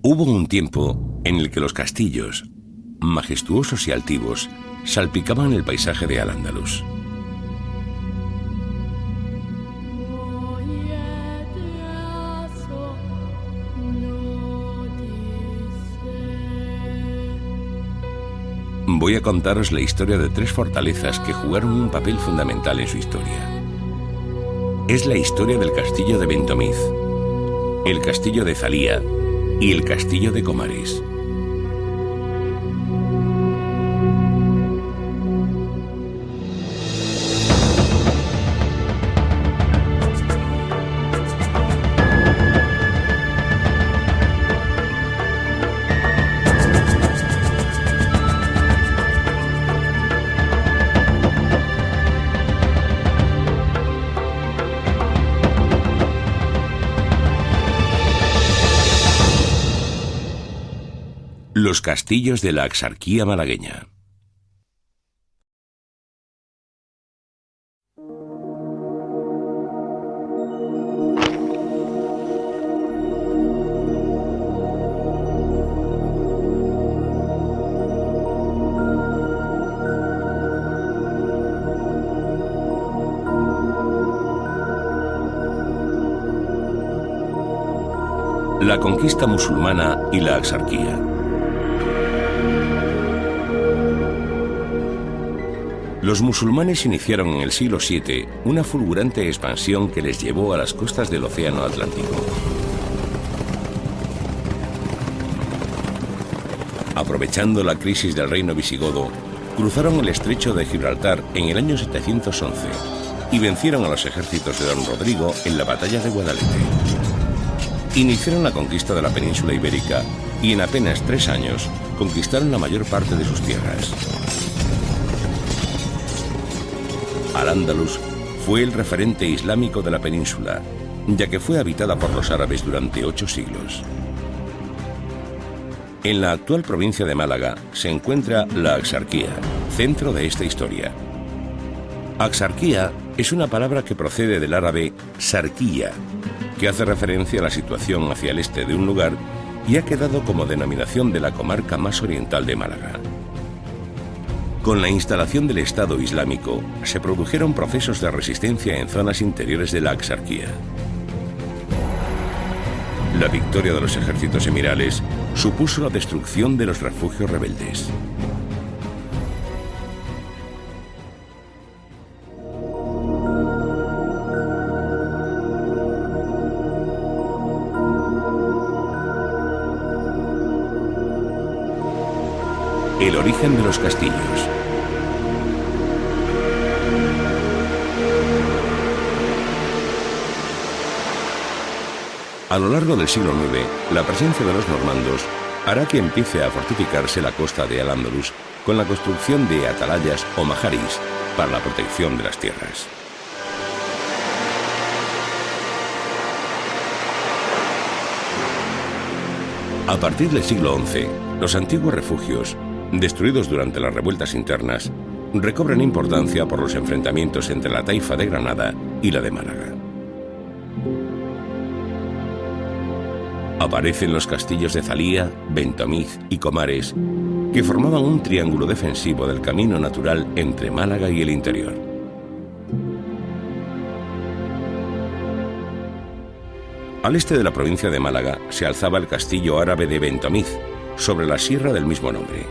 Hubo un tiempo en el que los castillos, majestuosos y altivos, salpicaban el paisaje de Al-Ándalus. Voy a contaros la historia de tres fortalezas que jugaron un papel fundamental en su historia. Es la historia del castillo de Bentomiz, el castillo de Zalía y el castillo de Comares. Los castillos de la Axarquía malagueña. La conquista musulmana y la Axarquía. Los musulmanes iniciaron en el siglo VII una fulgurante expansión que les llevó a las costas del Océano Atlántico. Aprovechando la crisis del reino visigodo, cruzaron el estrecho de Gibraltar en el año 711 y vencieron a los ejércitos de don Rodrigo en la batalla de Guadalete. Iniciaron la conquista de la península ibérica y en apenas 3 años conquistaron la mayor parte de sus tierras. Al-Ándalus fue el referente islámico de la península, ya que fue habitada por los árabes durante 8 siglos. En la actual provincia de Málaga se encuentra la Axarquía, centro de esta historia. Axarquía es una palabra que procede del árabe sarquía, que hace referencia a la situación hacia el este de un lugar y ha quedado como denominación de la comarca más oriental de Málaga. Con la instalación del Estado Islámico, se produjeron procesos de resistencia en zonas interiores de la Axarquía. La victoria de los ejércitos emirales supuso la destrucción de los refugios rebeldes. El origen de los castillos. A lo largo del siglo IX, la presencia de los normandos hará que empiece a fortificarse la costa de Al-Ándalus con la construcción de atalayas o majaris para la protección de las tierras. A partir del siglo XI, los antiguos refugios, destruidos durante las revueltas internas, recobran importancia por los enfrentamientos entre la taifa de Granada y la de Málaga. Aparecen los castillos de Zalía, Bentomiz y Comares, que formaban un triángulo defensivo del camino natural entre Málaga y el interior. Al este de la provincia de Málaga se alzaba el castillo árabe de Bentomiz, sobre la sierra del mismo nombre.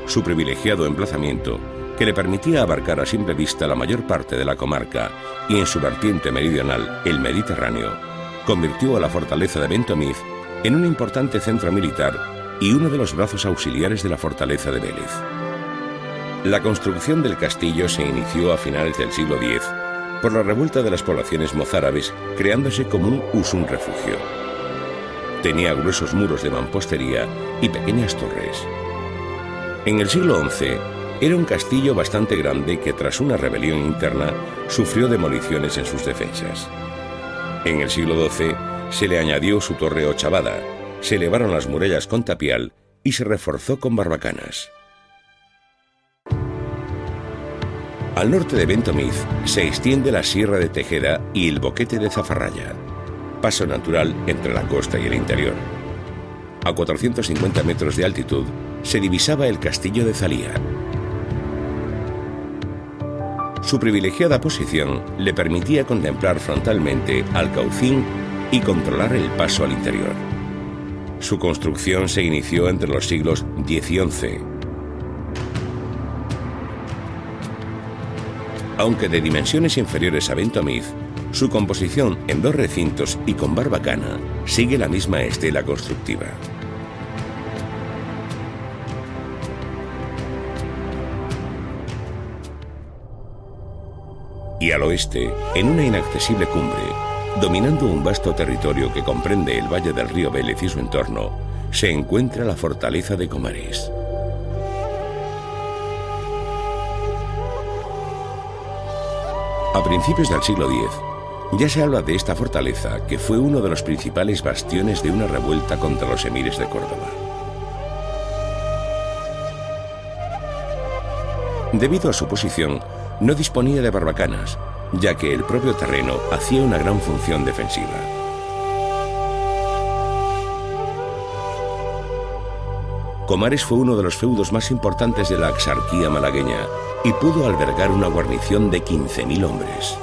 Su privilegiado emplazamiento, que le permitía abarcar a simple vista la mayor parte de la comarca y en su vertiente meridional el Mediterráneo, convirtió a la fortaleza de Bentomiz en un importante centro militar y uno de los brazos auxiliares de la fortaleza de Vélez. La construcción del castillo se inició a finales del siglo X por la revuelta de las poblaciones mozárabes, creándose como un refugio. Tenía gruesos muros de mampostería y pequeñas torres. En el siglo XI era un castillo bastante grande que tras una rebelión interna sufrió demoliciones en sus defensas. En el siglo XII se le añadió su torre ochavada, se elevaron las murallas con tapial y se reforzó con barbacanas. Al norte de Bentomiz se extiende la Sierra de Tejeda y el Boquete de Zafarraya, paso natural entre la costa y el interior. a 450 metros de altitud, se divisaba el castillo de Zalía. Su privilegiada posición le permitía contemplar frontalmente Alcaucín y controlar el paso al interior. Su construcción se inició entre los siglos X y XI. Aunque de dimensiones inferiores a Bentomiz, su composición en 2 recintos y con barbacana sigue la misma estela constructiva. Y al oeste, en una inaccesible cumbre, dominando un vasto territorio que comprende el valle del río Vélez y su entorno, se encuentra la fortaleza de Comares. A principios del siglo X, ya se habla de esta fortaleza, que fue uno de los principales bastiones de una revuelta contra los emires de Córdoba. Debido a su posición, no disponía de barbacanas, ya que el propio terreno hacía una gran función defensiva. Comares fue uno de los feudos más importantes de la exarquía malagueña y pudo albergar una guarnición de 15.000 hombres.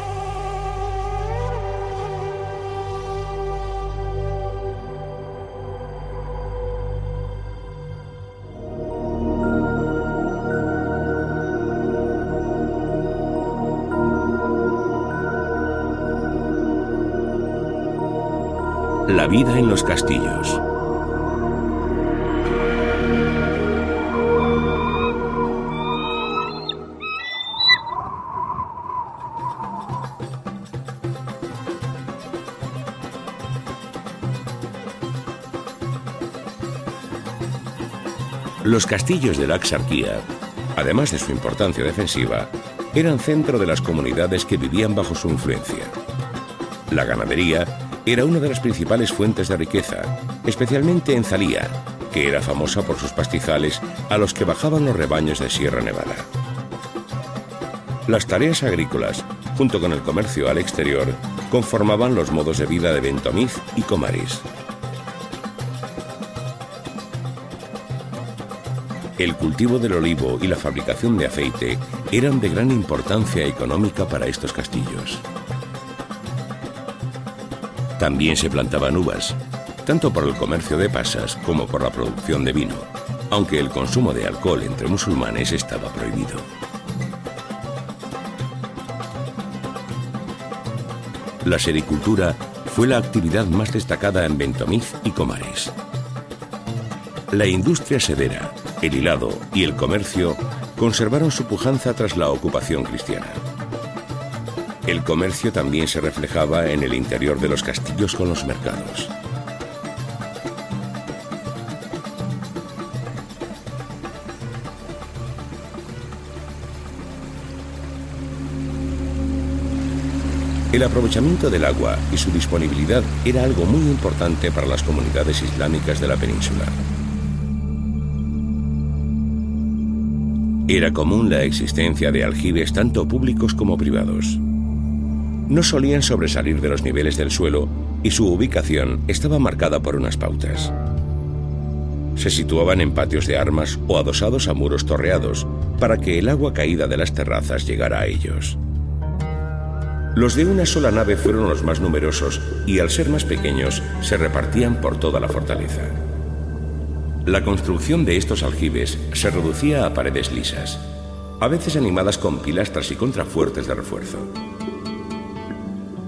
La vida en los castillos. Los castillos de la exarquía, además de su importancia defensiva, eran centro de las comunidades que vivían bajo su influencia. La ganadería era una de las principales fuentes de riqueza, especialmente en Zalía, que era famosa por sus pastizales a los que bajaban los rebaños de Sierra Nevada. Las tareas agrícolas, junto con el comercio al exterior, conformaban los modos de vida de Bentomiz y Comares. El cultivo del olivo y la fabricación de aceite eran de gran importancia económica para estos castillos. También se plantaban uvas, tanto por el comercio de pasas como por la producción de vino, aunque el consumo de alcohol entre musulmanes estaba prohibido. La sericultura fue la actividad más destacada en Bentomiz y Comares. La industria sedera, el hilado y el comercio conservaron su pujanza tras la ocupación cristiana. El comercio también se reflejaba en el interior de los castillos con los mercados. El aprovechamiento del agua y su disponibilidad era algo muy importante para las comunidades islámicas de la península. Era común la existencia de aljibes tanto públicos como privados. No solían sobresalir de los niveles del suelo y su ubicación estaba marcada por unas pautas. Se situaban en patios de armas o adosados a muros torreados para que el agua caída de las terrazas llegara a ellos. Los de una sola nave fueron los más numerosos y al ser más pequeños se repartían por toda la fortaleza. La construcción de estos aljibes se reducía a paredes lisas, a veces animadas con pilastras y contrafuertes de refuerzo.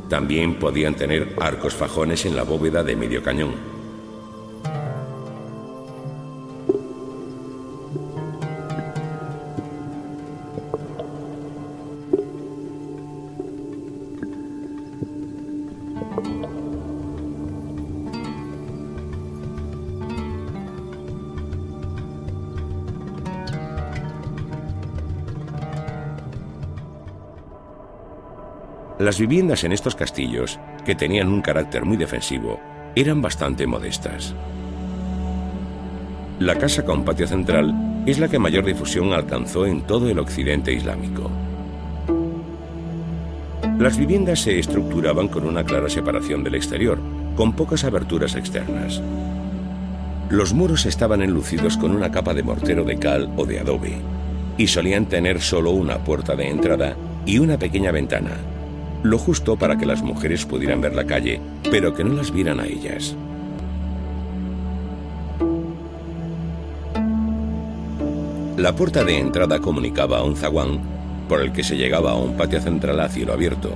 También podían tener arcos fajones en la bóveda de medio cañón. Las viviendas en estos castillos, que tenían un carácter muy defensivo, eran bastante modestas. La casa con patio central es la que mayor difusión alcanzó en todo el occidente islámico. Las viviendas se estructuraban con una clara separación del exterior, con pocas aberturas externas. Los muros estaban enlucidos con una capa de mortero de cal o de adobe, y solían tener solo una puerta de entrada y una pequeña ventana, lo justo para que las mujeres pudieran ver la calle, pero que no las vieran a ellas. La puerta de entrada comunicaba a un zaguán, por el que se llegaba a un patio central a cielo abierto.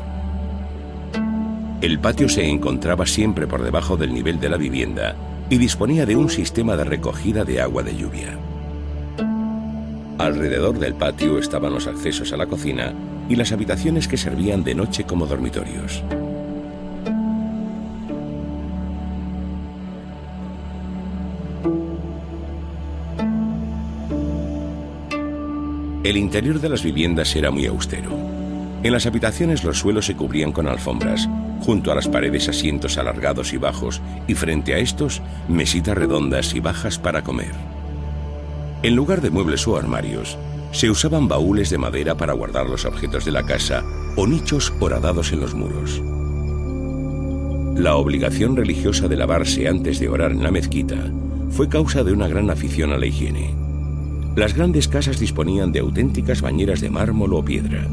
El patio se encontraba siempre por debajo del nivel de la vivienda y disponía de un sistema de recogida de agua de lluvia. Alrededor del patio estaban los accesos a la cocina y las habitaciones que servían de noche como dormitorios. El interior de las viviendas era muy austero. En las habitaciones los suelos se cubrían con alfombras, junto a las paredes asientos alargados y bajos, y frente a estos, mesitas redondas y bajas para comer. En lugar de muebles o armarios, se usaban baúles de madera para guardar los objetos de la casa o nichos horadados en los muros. La obligación religiosa de lavarse antes de orar en la mezquita fue causa de una gran afición a la higiene. Las grandes casas disponían de auténticas bañeras de mármol o piedra.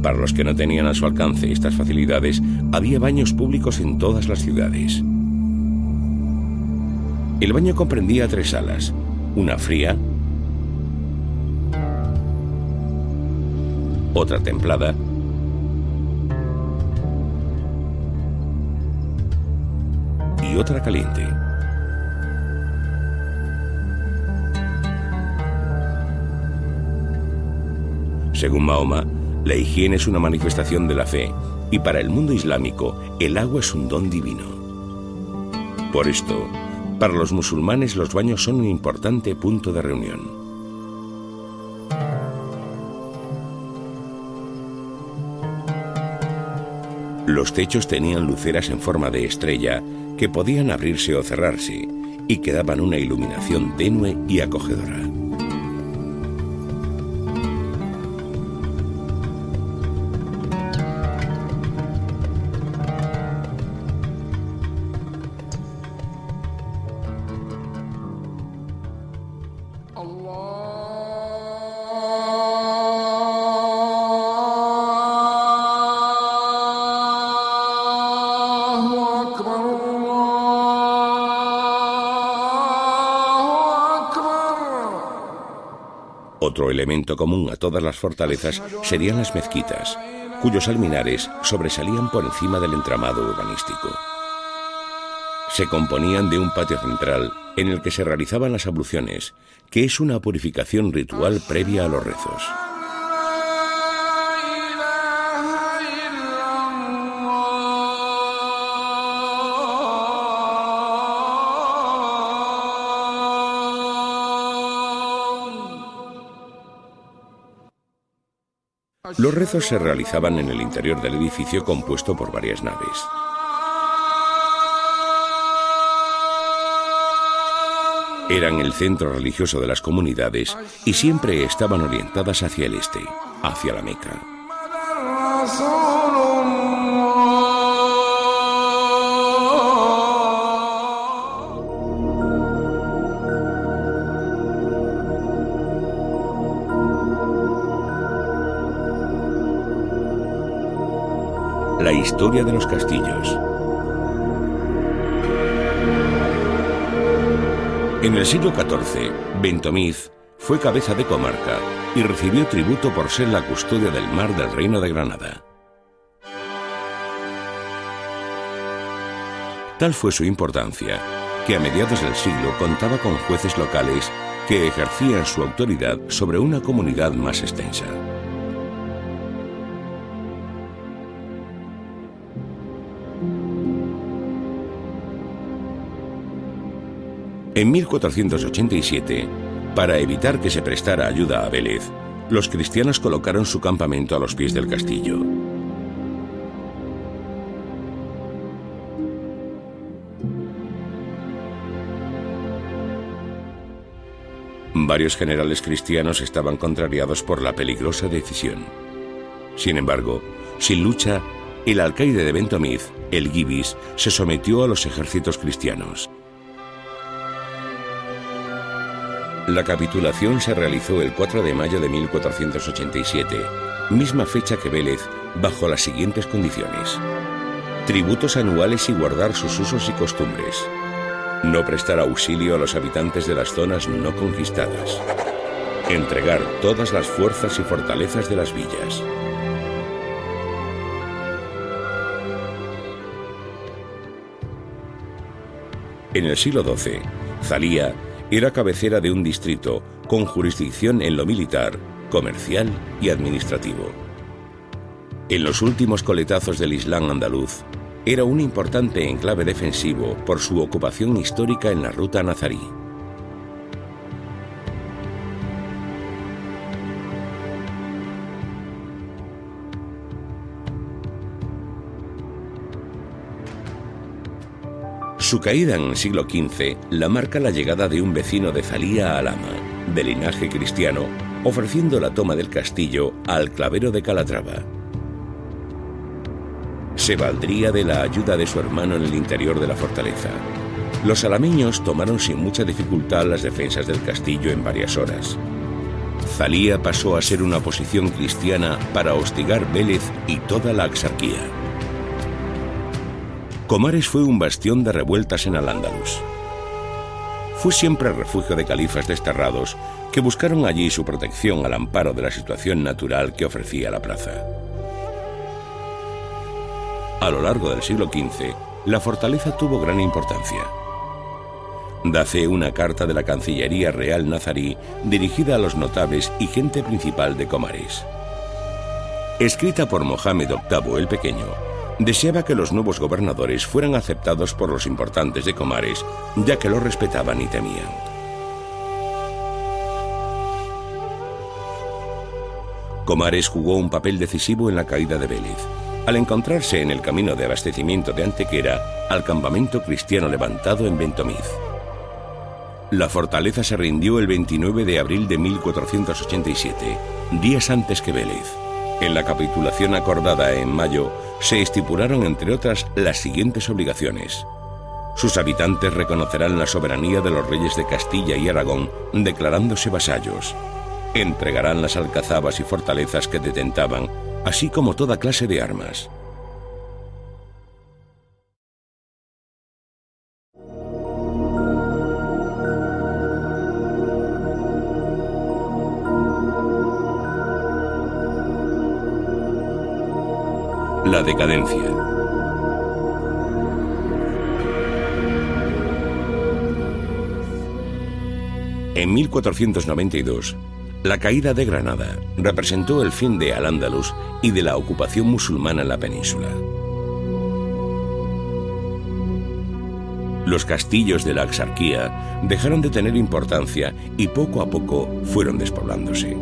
Para los que no tenían a su alcance estas facilidades, había baños públicos en todas las ciudades. El baño comprendía 3 salas, una fría, otra templada y otra caliente. Según Mahoma, la higiene es una manifestación de la fe y para el mundo islámico el agua es un don divino. Por esto, para los musulmanes los baños son un importante punto de reunión. Los techos tenían luceras en forma de estrella que podían abrirse o cerrarse y que daban una iluminación tenue y acogedora. Otro elemento común a todas las fortalezas serían las mezquitas, cuyos alminares sobresalían por encima del entramado urbanístico. Se componían de un patio central en el que se realizaban las abluciones, que es una purificación ritual previa a los rezos. Los rezos se realizaban en el interior del edificio compuesto por varias naves. Eran el centro religioso de las comunidades y siempre estaban orientadas hacia el este, hacia la Meca. La historia de los castillos. En el siglo XIV, Bentomiz fue cabeza de comarca y recibió tributo por ser la custodia del mar del Reino de Granada. Tal fue su importancia, que a mediados del siglo contaba con jueces locales que ejercían su autoridad sobre una comunidad más extensa. En 1487, para evitar que se prestara ayuda a Vélez, los cristianos colocaron su campamento a los pies del castillo. Varios generales cristianos estaban contrariados por la peligrosa decisión. Sin embargo, sin lucha, el alcaide de Bentomiz, el Guibis, se sometió a los ejércitos cristianos. La capitulación se realizó el 4 de mayo de 1487, misma fecha que Vélez, bajo las siguientes condiciones: tributos anuales y guardar sus usos y costumbres, no prestar auxilio a los habitantes de las zonas no conquistadas, entregar todas las fuerzas y fortalezas de las villas. En el siglo XII, Zalía era cabecera de un distrito con jurisdicción en lo militar, comercial y administrativo. En los últimos coletazos del Islam andaluz, era un importante enclave defensivo por su ocupación histórica en la ruta nazarí. Su caída en el siglo XV la marca la llegada de un vecino de Zalía a Alhama, de linaje cristiano, ofreciendo la toma del castillo al clavero de Calatrava. Se valdría de la ayuda de su hermano en el interior de la fortaleza. Los alameños tomaron sin mucha dificultad las defensas del castillo en varias horas. Zalía pasó a ser una posición cristiana para hostigar Vélez y toda la Axarquía. Comares fue un bastión de revueltas en Al-Ándalus. Fue siempre refugio de califas desterrados que buscaron allí su protección al amparo de la situación natural que ofrecía la plaza. A lo largo del siglo XV, la fortaleza tuvo gran importancia. Da fe una carta de la Cancillería Real nazarí dirigida a los notables y gente principal de Comares. Escrita por Mohamed VIII el Pequeño, deseaba que los nuevos gobernadores fueran aceptados por los importantes de Comares, ya que los respetaban y temían. Comares jugó un papel decisivo en la caída de Vélez, al encontrarse en el camino de abastecimiento de Antequera al campamento cristiano levantado en Bentomiz. La fortaleza se rindió el 29 de abril de 1487, días antes que Vélez. En la capitulación acordada en mayo se estipularon, entre otras, las siguientes obligaciones. Sus habitantes reconocerán la soberanía de los reyes de Castilla y Aragón, declarándose vasallos. Entregarán las alcazabas y fortalezas que detentaban, así como toda clase de armas. La decadencia. En 1492, la caída de Granada representó el fin de Al-Ándalus y de la ocupación musulmana en la península. Los castillos de la Axarquía dejaron de tener importancia y poco a poco fueron despoblándose.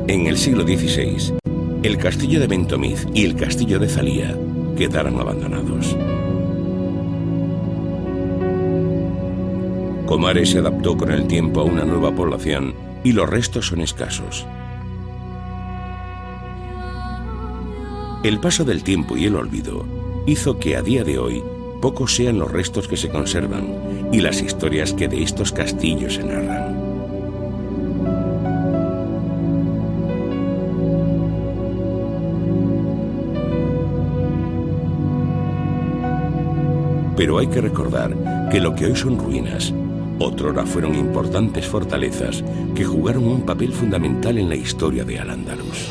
En el siglo XVI, el castillo de Bentomiz y el castillo de Zalía quedaron abandonados. Comares se adaptó con el tiempo a una nueva población y los restos son escasos. El paso del tiempo y el olvido hizo que a día de hoy pocos sean los restos que se conservan y las historias que de estos castillos se narran. Pero hay que recordar que lo que hoy son ruinas, otrora fueron importantes fortalezas que jugaron un papel fundamental en la historia de Al-Ándalus.